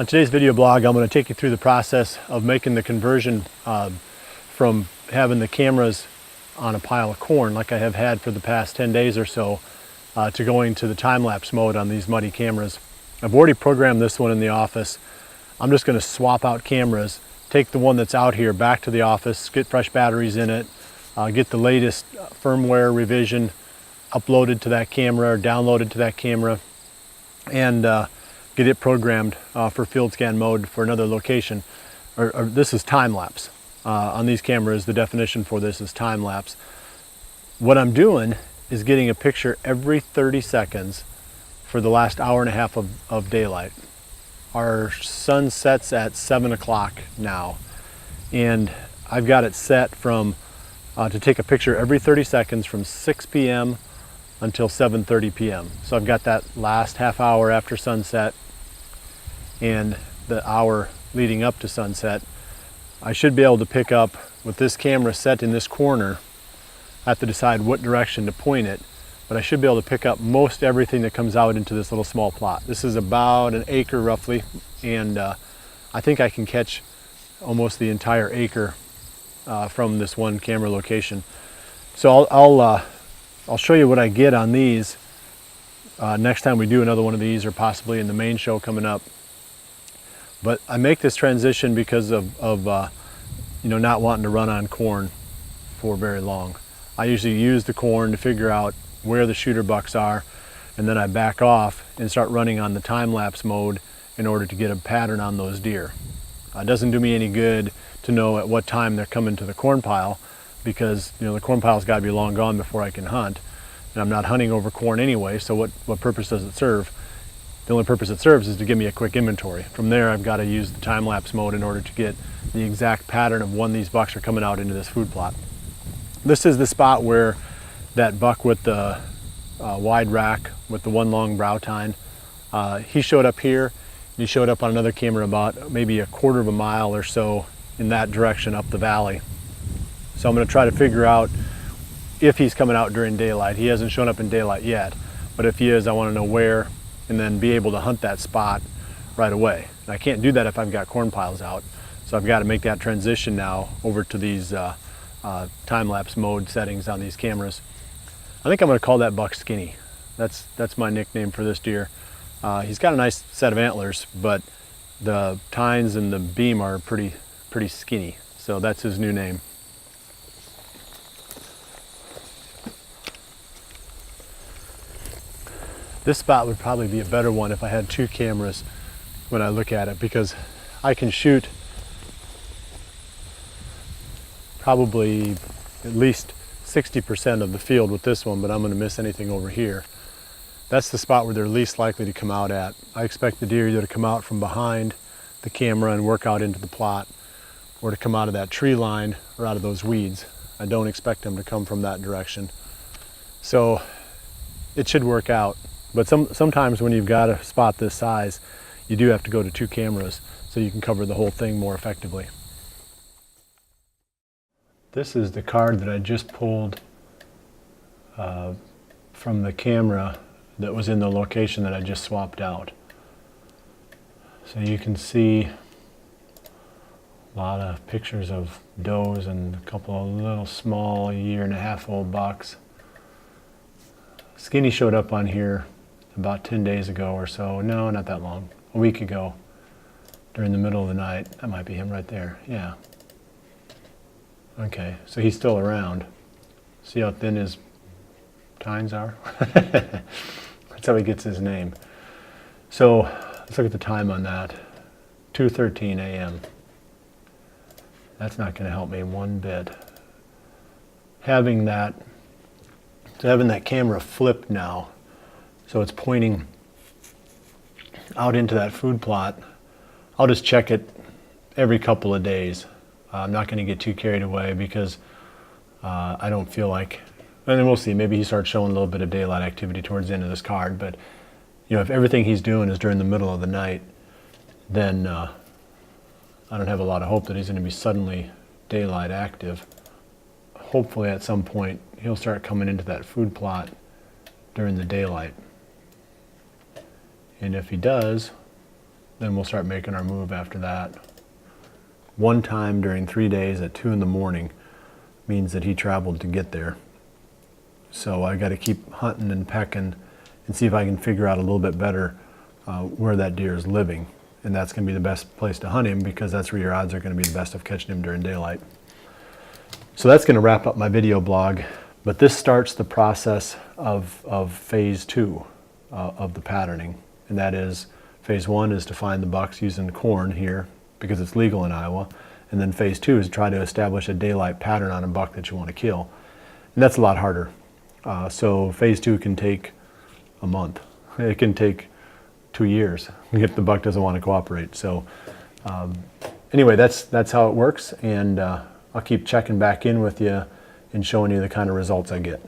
On today's video blog, I'm going to take you through the process of making the conversion from having the cameras on a pile of corn like I have had for the past 10 days or so to going to the time-lapse mode on these muddy cameras. I've already programmed this one in the office. I'm just going to swap out cameras, take the one that's out here back to the office, get fresh batteries in it, get the latest firmware revision uploaded to that camera or downloaded to that camera, and get it programmed for field scan mode for another location. Or this is time lapse. On these cameras, the definition for this is time lapse. What I'm doing is getting a picture every 30 seconds for the last hour and a half of daylight. Our sun sets at 7 o'clock now, and I've got it set from to take a picture every 30 seconds from 6 p.m. until 7:30 p.m. So I've got that last half hour after sunset and the hour leading up to sunset. I should be able to pick up with this camera set in this corner. I have to decide what direction to point it, but I should be able to pick up most everything that comes out into this little small plot. This is about an acre roughly, and I think I can catch almost the entire acre from this one camera location. So I'll show you what I get on these next time we do another one of these, or possibly in the main show coming up. But I make this transition because of not wanting to run on corn for very long. I usually use the corn to figure out where the shooter bucks are, and then I back off and start running on the time-lapse mode in order to get a pattern on those deer. It doesn't do me any good to know at what time they're coming to the corn pile, because the corn pile's got to be long gone before I can hunt, and I'm not hunting over corn anyway, so what purpose does it serve? The only purpose it serves is to give me a quick inventory. From there, I've got to use the time-lapse mode in order to get the exact pattern of when these bucks are coming out into this food plot. This is the spot where that buck with the wide rack with the one long brow tine, he showed up here, and he showed up on another camera about maybe a quarter of a mile or so in that direction up the valley. So I'm going to try to figure out if he's coming out during daylight. He hasn't shown up in daylight yet, but if he is, I want to know where, and then be able to hunt that spot right away. And I can't do that if I've got corn piles out, so I've got to make that transition now over to these time-lapse mode settings on these cameras. I think I'm going to call that buck Skinny. That's my nickname for this deer. He's got a nice set of antlers, but the tines and the beam are pretty skinny, so that's his new name. This spot would probably be a better one if I had two cameras when I look at it, because I can shoot probably at least 60% of the field with this one, but I'm going to miss anything over here. That's the spot where they're least likely to come out at. I expect the deer either to come out from behind the camera and work out into the plot, or to come out of that tree line or out of those weeds. I don't expect them to come from that direction. So it should work out. But sometimes when you've got a spot this size, you do have to go to two cameras so you can cover the whole thing more effectively. This is the card that I just pulled from the camera that was in the location that I just swapped out. So you can see a lot of pictures of does and a couple of little small 1.5-year-old bucks. Skinny showed up on here about 10 days ago or so. No, not that long. A week ago during the middle of the night. That might be him right there. Yeah. Okay, so he's still around. See how thin his tines are? That's how he gets his name. So let's look at the time on that. 2:13 a.m. That's not going to help me one bit. Having that camera flipped now, so it's pointing out into that food plot. I'll just check it every couple of days. I'm not going to get too carried away, because I don't feel like, and then we'll see, maybe he starts showing a little bit of daylight activity towards the end of this card, but if everything he's doing is during the middle of the night, then I don't have a lot of hope that he's going to be suddenly daylight active. Hopefully at some point he'll start coming into that food plot during the daylight. And if he does, then we'll start making our move after that. One time during 3 days at 2 in the morning means that he traveled to get there. So I got to keep hunting and pecking and see if I can figure out a little bit better where that deer is living. And that's going to be the best place to hunt him, because that's where your odds are going to be the best of catching him during daylight. So that's going to wrap up my video blog. But this starts the process of phase 2 of the patterning. And that is, phase 1 is to find the bucks using corn here, because it's legal in Iowa. And then phase 2 is to try to establish a daylight pattern on a buck that you want to kill. And that's a lot harder. So phase 2 can take a month. It can take 2 years if the buck doesn't want to cooperate. So anyway, that's how it works. And I'll keep checking back in with you and showing you the kind of results I get.